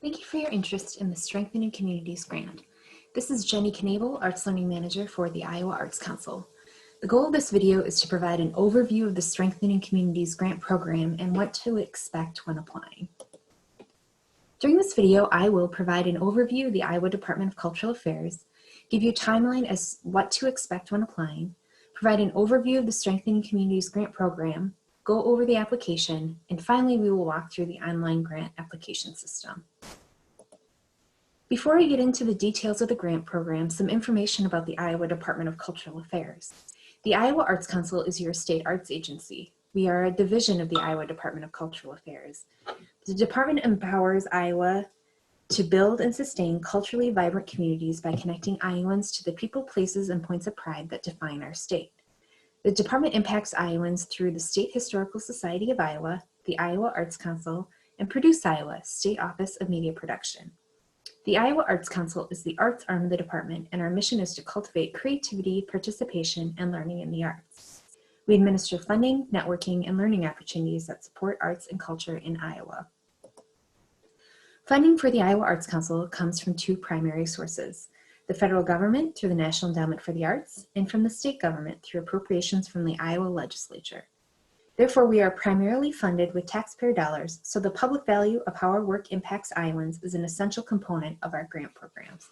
Thank you for your interest in the Strengthening Communities grant. This is Jenny Knable, Arts Learning Manager for the Iowa Arts Council. The goal of this video is to provide an overview of the Strengthening Communities grant program and what to expect when applying. During this video, I will provide an overview of the Iowa Department of Cultural Affairs, give you a timeline as what to expect when applying, provide an overview of the Strengthening Communities grant program, go over the application, and finally we will walk through the online grant application system. Before we get into the details of the grant program, some information about the Iowa Department of Cultural Affairs. The Iowa Arts Council is your state arts agency. We are a division of the Iowa Department of Cultural Affairs. The department empowers Iowa to build and sustain culturally vibrant communities by connecting Iowans to the people, places, and points of pride that define our state. The department impacts Iowans through the State Historical Society of Iowa, the Iowa Arts Council, and Produce Iowa, State Office of Media Production. The Iowa Arts Council is the arts arm of the department, and our mission is to cultivate creativity, participation, and learning in the arts. We administer funding, networking, and learning opportunities that support arts and culture in Iowa. Funding for the Iowa Arts Council comes from two primary sources: the federal government through the National Endowment for the Arts, and from the state government through appropriations from the Iowa legislature. Therefore, we are primarily funded with taxpayer dollars, so the public value of how our work impacts Iowans is an essential component of our grant programs.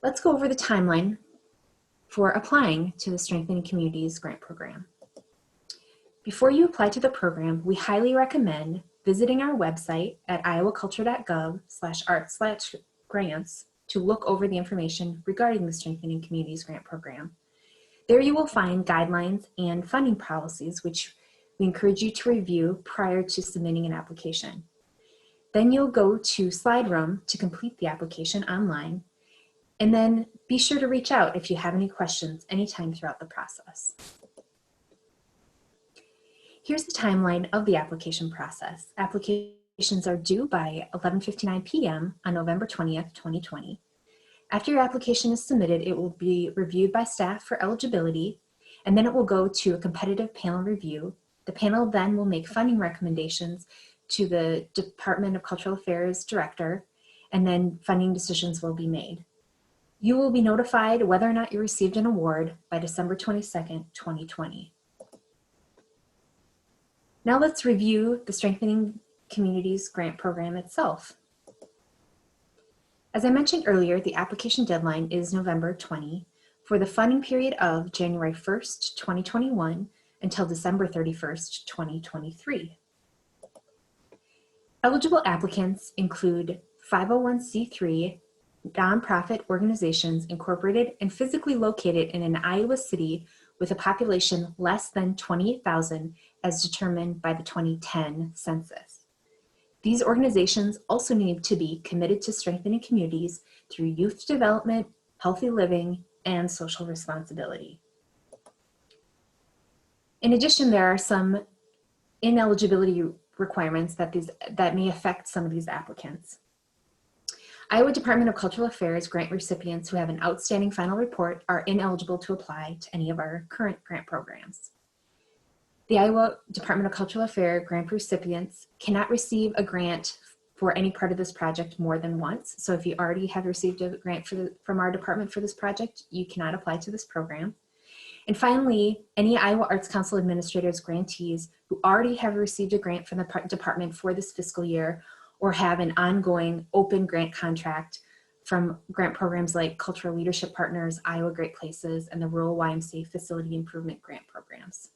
Let's go over the timeline for applying to the Strengthening Communities grant program. Before you apply to the program, we highly recommend visiting our website at iowaculture.gov/arts/grants to look over the information regarding the Strengthening Communities grant program. There you will find guidelines and funding policies, which we encourage you to review prior to submitting an application. Then you'll go to Slide Room to complete the application online, and then be sure to reach out if you have any questions anytime throughout the process. Here's the timeline of the application process. Applications are due by 11:59 p.m. on November 20th, 2020. After your application is submitted, it will be reviewed by staff for eligibility, and then it will go to a competitive panel review. The panel then will make funding recommendations to the Department of Cultural Affairs director, and then funding decisions will be made. You will be notified whether or not you received an award by December 22nd, 2020. Now let's review the Strengthening Communities grant program itself. As I mentioned earlier, the application deadline is November 20 for the funding period of January 1st, 2021 until December 31st, 2023. Eligible applicants include 501c3 nonprofit organizations incorporated and physically located in an Iowa city with a population less than 28,000 as determined by the 2010 census. These organizations also need to be committed to strengthening communities through youth development, healthy living, and social responsibility. In addition, there are some ineligibility requirements that may affect some of these applicants. Iowa Department of Cultural Affairs grant recipients who have an outstanding final report are ineligible to apply to any of our current grant programs. The Iowa Department of Cultural Affairs grant recipients cannot receive a grant for any part of this project more than once. So if you already have received a grant from our department for this project, you cannot apply to this program. And finally, any Iowa Arts Council administrators grantees who already have received a grant from the department for this fiscal year or have an ongoing open grant contract from grant programs like Cultural Leadership Partners, Iowa Great Places, and the Rural YMCA Facility Improvement Grant Programs.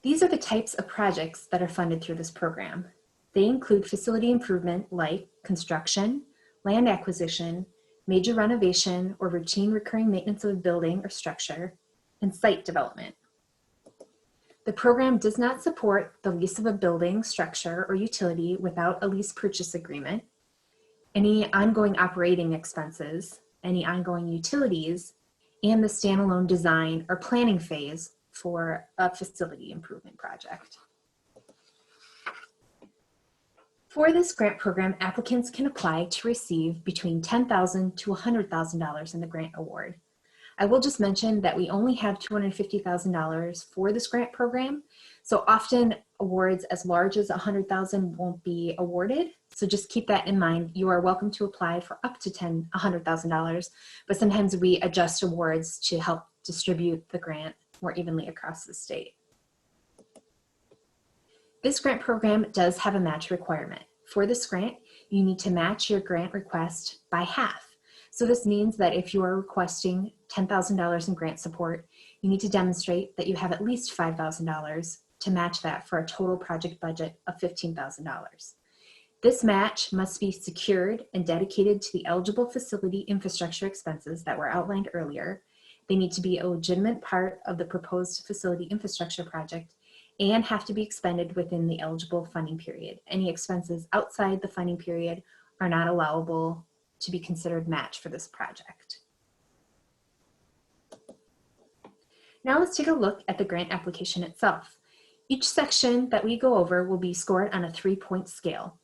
These are the types of projects that are funded through this program. They include facility improvement like construction, land acquisition, major renovation or routine recurring maintenance of a building or structure, and site development. The program does not support the lease of a building, structure, or utility without a lease purchase agreement, any ongoing operating expenses, any ongoing utilities, and the standalone design or planning phase for a facility improvement project. For this grant program, applicants can apply to receive between $10,000 to $100,000 in the grant award. I will just mention that we only have $250,000 for this grant program. So often awards as large as $100,000 won't be awarded. So just keep that in mind. You are welcome to apply for up to $100,000, but sometimes we adjust awards to help distribute the grant more evenly across the state. This grant program does have a match requirement. For this grant, you need to match your grant request by half. So this means that if you are requesting $10,000 in grant support, you need to demonstrate that you have at least $5,000 to match that for a total project budget of $15,000. This match must be secured and dedicated to the eligible facility infrastructure expenses that were outlined earlier. They need to be a legitimate part of the proposed facility infrastructure project and have to be expended within the eligible funding period. Any expenses outside the funding period are not allowable to be considered match for this project. Now let's take a look at the grant application itself. Each section that we go over will be scored on a 3-point scale.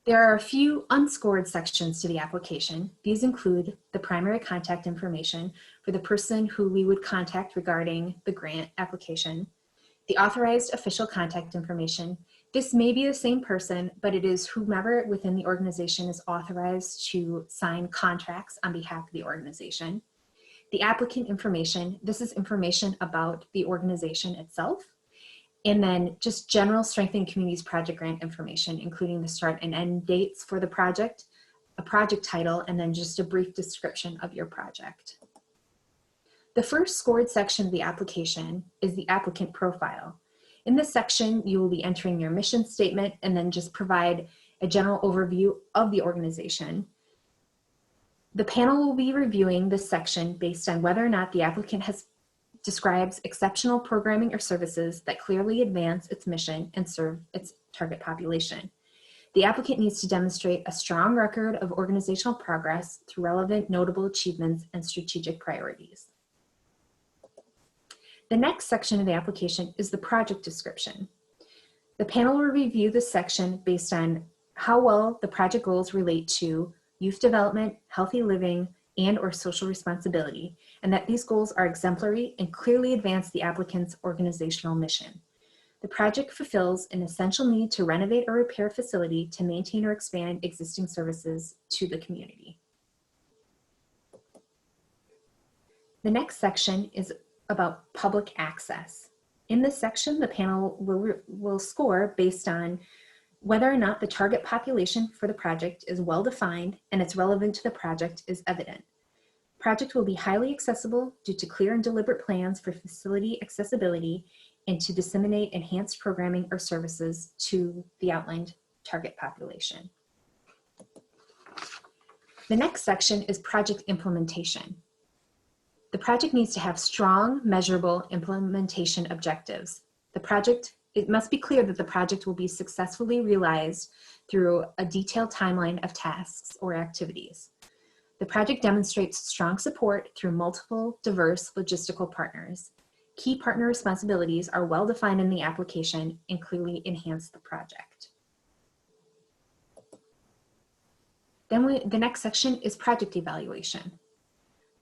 There are a few unscored sections to the application. These include the primary contact information for the person who we would contact regarding the grant application, the authorized official contact information. This may be the same person, but it is whomever within the organization is authorized to sign contracts on behalf of the organization. The applicant information, this is information about the organization itself. And then just general Strengthening Communities project grant information, including the start and end dates for the project, a project title, and then just a brief description of your project. The first scored section of the application is the applicant profile. In this section, you will be entering your mission statement and then just provide a general overview of the organization. The panel will be reviewing this section based on whether or not the applicant describes exceptional programming or services that clearly advance its mission and serve its target population. The applicant needs to demonstrate a strong record of organizational progress through relevant, notable achievements and strategic priorities. The next section of the application is the project description. The panel will review this section based on how well the project goals relate to youth development, healthy living, and or social responsibility, and that these goals are exemplary and clearly advance the applicant's organizational mission. The project fulfills an essential need to renovate or repair a facility to maintain or expand existing services to the community. The next section is about public access. In this section, the panel will score based on whether or not the target population for the project is well defined and its relevance to the project is evident. Project will be highly accessible due to clear and deliberate plans for facility accessibility and to disseminate enhanced programming or services to the outlined target population. The next section is project implementation. The project needs to have strong, measurable implementation objectives. It must be clear that the project will be successfully realized through a detailed timeline of tasks or activities. The project demonstrates strong support through multiple diverse logistical partners. Key partner responsibilities are well defined in the application and clearly enhance the project. Then the next section is project evaluation.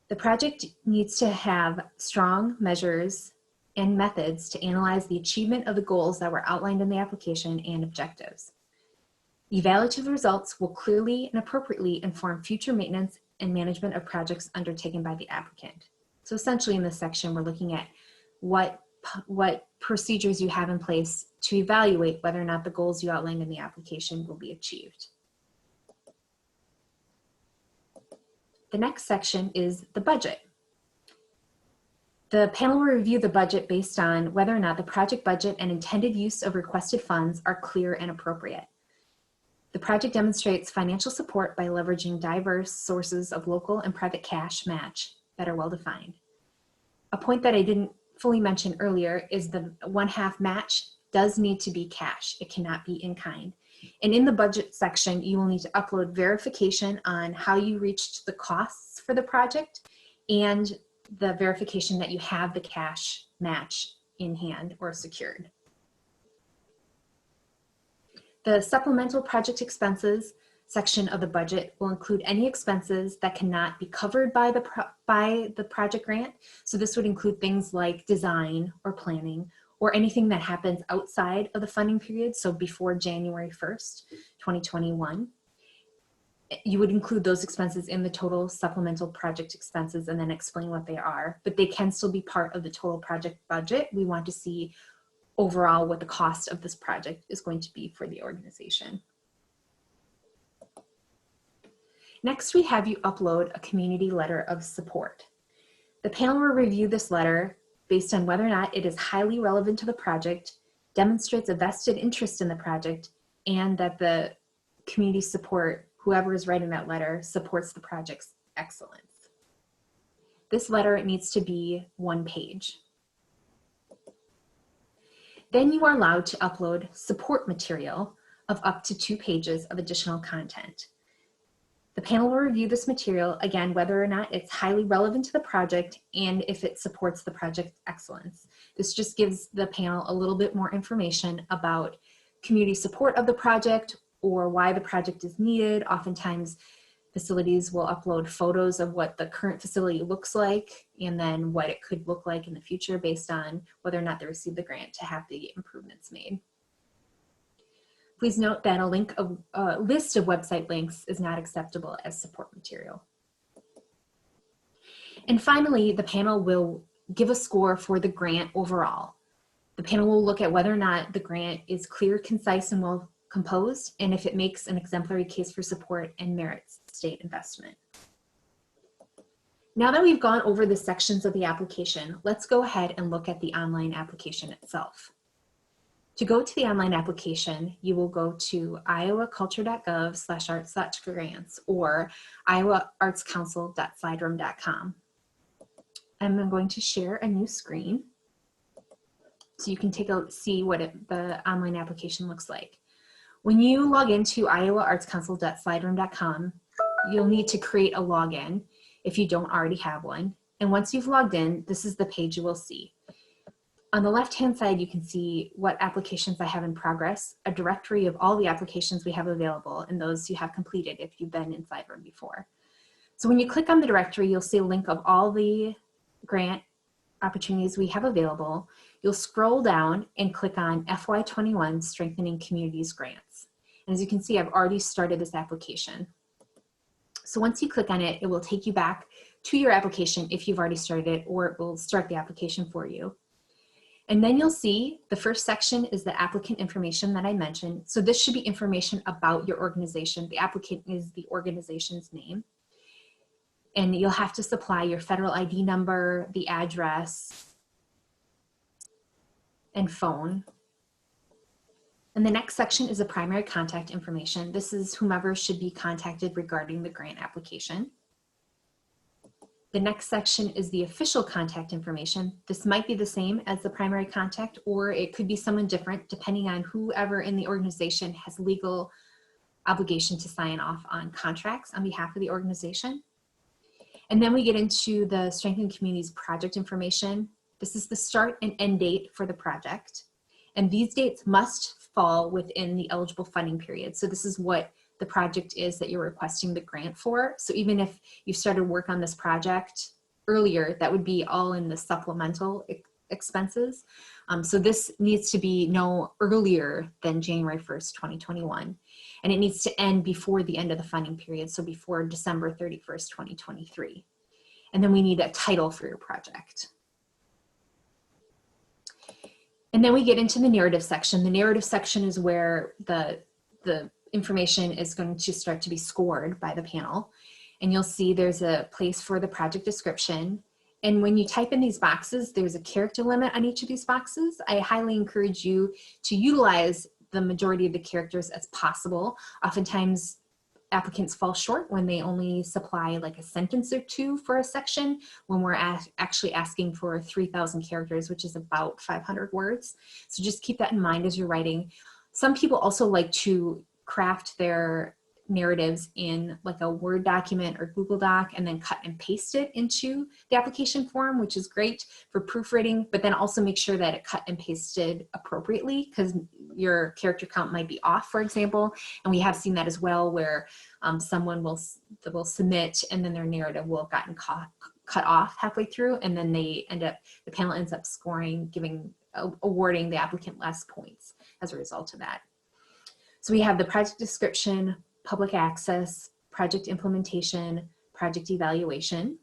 The project needs to have strong measures and methods to analyze the achievement of the goals that were outlined in the application and objectives. Evaluative results will clearly and appropriately inform future maintenance and management of projects undertaken by the applicant. So essentially in this section, we're looking at what procedures you have in place to evaluate whether or not the goals you outlined in the application will be achieved. The next section is the budget. The panel will review the budget based on whether or not the project budget and intended use of requested funds are clear and appropriate. The project demonstrates financial support by leveraging diverse sources of local and private cash match that are well defined. A point that I didn't fully mention earlier is the 1/2 match does need to be cash. It cannot be in kind. And in the budget section, you will need to upload verification on how you reached the costs for the project and the verification that you have the cash match in hand or secured. The supplemental project expenses section of the budget will include any expenses that cannot be covered by the project grant. So this would include things like design or planning or anything that happens outside of the funding period, so before January 1st, 2021. You would include those expenses in the total supplemental project expenses and then explain what they are, but they can still be part of the total project budget. We want to see overall what the cost of this project is going to be for the organization. Next, we have you upload a community letter of support. The panel will review this letter based on whether or not it is highly relevant to the project, demonstrates a vested interest in the project, and that the community support, whoever is writing that letter, supports the project's excellence. This letter needs to be 1 page. Then you are allowed to upload support material of up to 2 pages of additional content. The panel will review this material, again, whether or not it's highly relevant to the project and if it supports the project's excellence. This just gives the panel a little bit more information about community support of the project or why the project is needed. Oftentimes, facilities will upload photos of what the current facility looks like and then what it could look like in the future based on whether or not they received the grant to have the improvements made. Please note that a list of website links is not acceptable as support material. And finally, the panel will give a score for the grant overall. The panel will look at whether or not the grant is clear, concise, and well composed, and if it makes an exemplary case for support and merits state investment. Now that we've gone over the sections of the application, let's go ahead and look at the online application itself. To go to the online application, you will go to iowaculture.gov/arts/grants or iowaartscouncil.slidrum.com. I'm going to share a new screen so you can see what the online application looks like. When you log into iowaartscouncil.slidrum.com, you'll need to create a login if you don't already have one. And once you've logged in, this is the page you will see. On the left-hand side, you can see what applications I have in progress, a directory of all the applications we have available and those you have completed if you've been in Slidrum before. So when you click on the directory, you'll see a link of all the grant opportunities we have available. You'll scroll down and click on FY21 Strengthening Communities Grants. And as you can see, I've already started this application. So once you click on it, it will take you back to your application if you've already started it, or it will start the application for you. And then you'll see the first section is the applicant information that I mentioned. So this should be information about your organization. The applicant is the organization's name. And you'll have to supply your federal ID number, the address, and phone. And the next section is the primary contact information. This is whomever should be contacted regarding the grant application. The next section is the official contact information. This might be the same as the primary contact, or it could be someone different depending on whoever in the organization has legal obligation to sign off on contracts on behalf of the organization. And then we get into the Strengthening Communities project information. This is the start and end date for the project. And these dates must fall within the eligible funding period. So this is what the project is that you're requesting the grant for. So even if you started work on this project earlier, that would be all in the supplemental expenses. So this needs to be no earlier than January 1st, 2021. And it needs to end before the end of the funding period, so before December 31st, 2023. And then we need a title for your project. And then we get into the narrative section. The narrative section is where the information is going to start to be scored by the panel. And you'll see there's a place for the project description. And when you type in these boxes, there's a character limit on each of these boxes. I highly encourage you to utilize the majority of the characters as possible. Oftentimes, applicants fall short when they only supply like a sentence or two for a section, when we're actually asking for 3,000 characters, which is about 500 words. So just keep that in mind as you're writing. Some people also like to craft their narratives in like a Word document or Google Doc and then cut and paste it into the application form, which is great for proofreading, but then also make sure that it cut and pasted appropriately because your character count might be off, for example. And we have seen that as well, where someone will submit and then their narrative will have gotten cut off halfway through, and then the panel ends up scoring, awarding the applicant less points as a result of that. So we have the project description, public access, project implementation, project evaluation.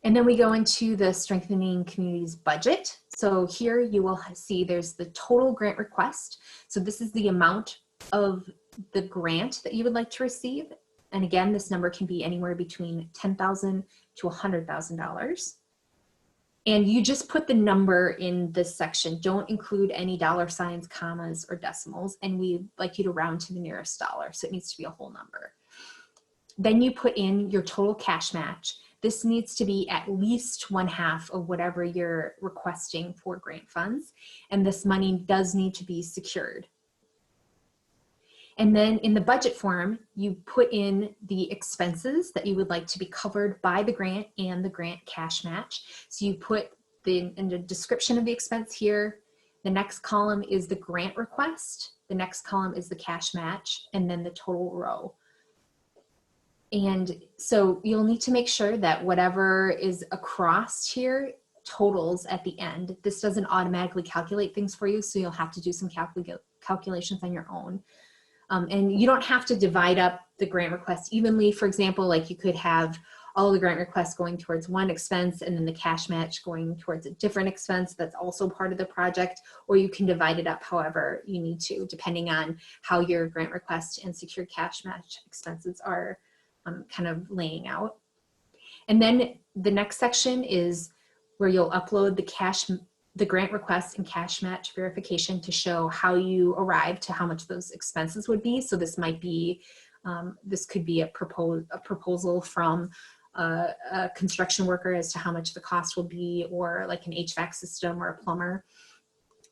And then we go into the Strengthening Communities budget. So here you will see there's the total grant request. So this is the amount of the grant that you would like to receive. And again, this number can be anywhere between $10,000 to $100,000. And you just put the number in this section. Don't include any dollar signs, commas, or decimals. And we like you to round to the nearest dollar. So it needs to be a whole number. Then you put in your total cash match. This needs to be at least 1/2 of whatever you're requesting for grant funds. And this money does need to be secured. And then in the budget form, you put in the expenses that you would like to be covered by the grant and the grant cash match. So you put in the description of the expense here. The next column is the grant request. The next column is the cash match, and then the total row. And so you'll need to make sure that whatever is across here totals at the end. This doesn't automatically calculate things for you, so you'll have to do some calculations on your own. And you don't have to divide up the grant request evenly. For example, like you could have all the grant requests going towards one expense and then the cash match going towards a different expense that's also part of the project, or you can divide it up however you need to, depending on how your grant request and secured cash match expenses are kind of laying out. And then the next section is where you'll upload the grant request and cash match verification to show how you arrived to how much those expenses would be. So this might be, this could be a proposal from a construction worker as to how much the cost will be, or like an HVAC system or a plumber.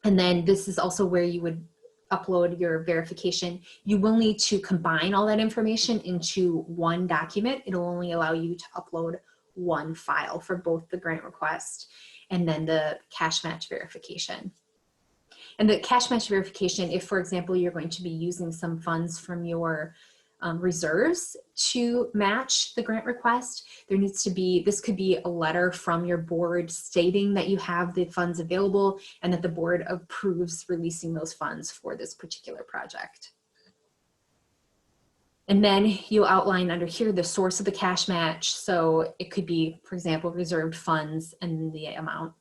And then this is also where you would upload your verification. You will need to combine all that information into one document. It'll only allow you to upload one file for both the grant request and then the cash match verification. And the cash match verification, if for example, you're going to be using some funds from your reserves to match the grant request, there needs to be, this could be a letter from your board stating that you have the funds available and that the board approves releasing those funds for this particular project. And then you'll outline under here the source of the cash match. So it could be, for example, reserved funds and the amount.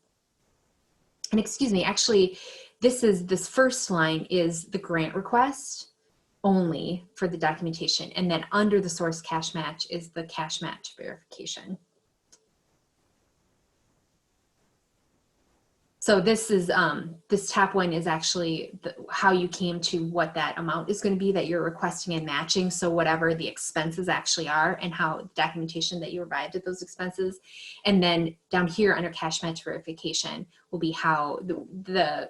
And excuse me, actually, this first line is the grant request only for the documentation. And then under the source cash match is the cash match verification. So this is, this top one is actually how you came to what that amount is going to be that you're requesting and matching. So whatever the expenses actually are and how documentation that you arrived at those expenses. And then down here under cash match verification will be how the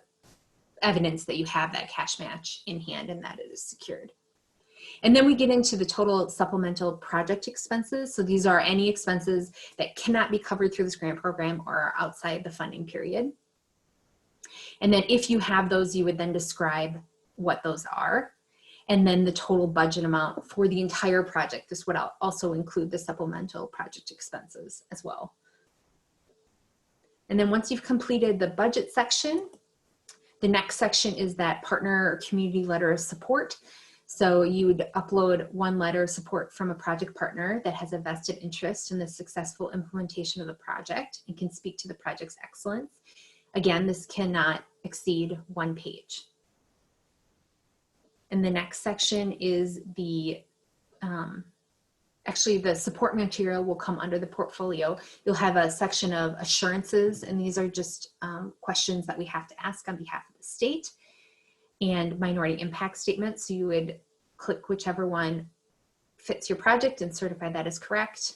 evidence that you have that cash match in hand and that it is secured. And then we get into the total supplemental project expenses. So these are any expenses that cannot be covered through this grant program or are outside the funding period. And then if you have those, you would then describe what those are. And then the total budget amount for the entire project. This would also include the supplemental project expenses as well. And then once you've completed the budget section, the next section is that partner or community letter of support. So you would upload one letter of support from a project partner that has a vested interest in the successful implementation of the project and can speak to the project's excellence. Again, this cannot exceed 1 page. And the next section is the, actually the support material will come under the portfolio. You'll have a section of assurances, and these are just questions that we have to ask on behalf of the state, and minority impact statements. So you would click whichever one fits your project and certify that is correct.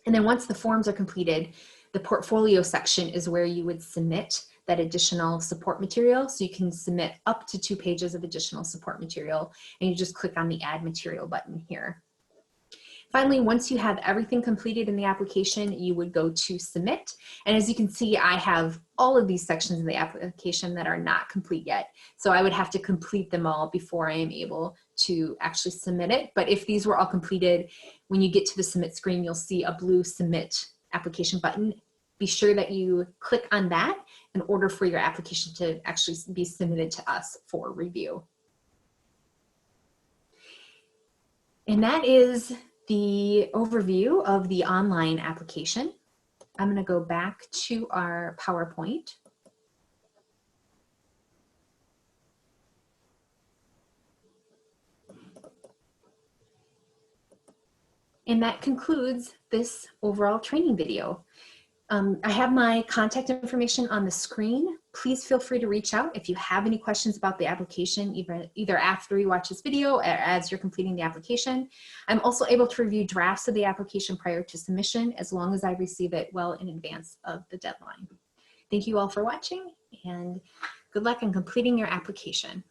And then once the forms are completed, the portfolio section is where you would submit that additional support material. So you can submit up to 2 pages of additional support material, and you just click on the Add Material button here. Finally, once you have everything completed in the application, you would go to Submit. And as you can see, I have all of these sections of the application that are not complete yet. So I would have to complete them all before I am able to actually submit it. But if these were all completed, when you get to the Submit screen, you'll see a blue Submit application button. Be sure that you click on that in order for your application to actually be submitted to us for review. And that is the overview of the online application. I'm going to go back to our PowerPoint. And that concludes this overall training video. I have my contact information on the screen. Please feel free to reach out if you have any questions about the application, either after you watch this video or as you're completing the application. I'm also able to review drafts of the application prior to submission, as long as I receive it well in advance of the deadline. Thank you all for watching, and good luck in completing your application.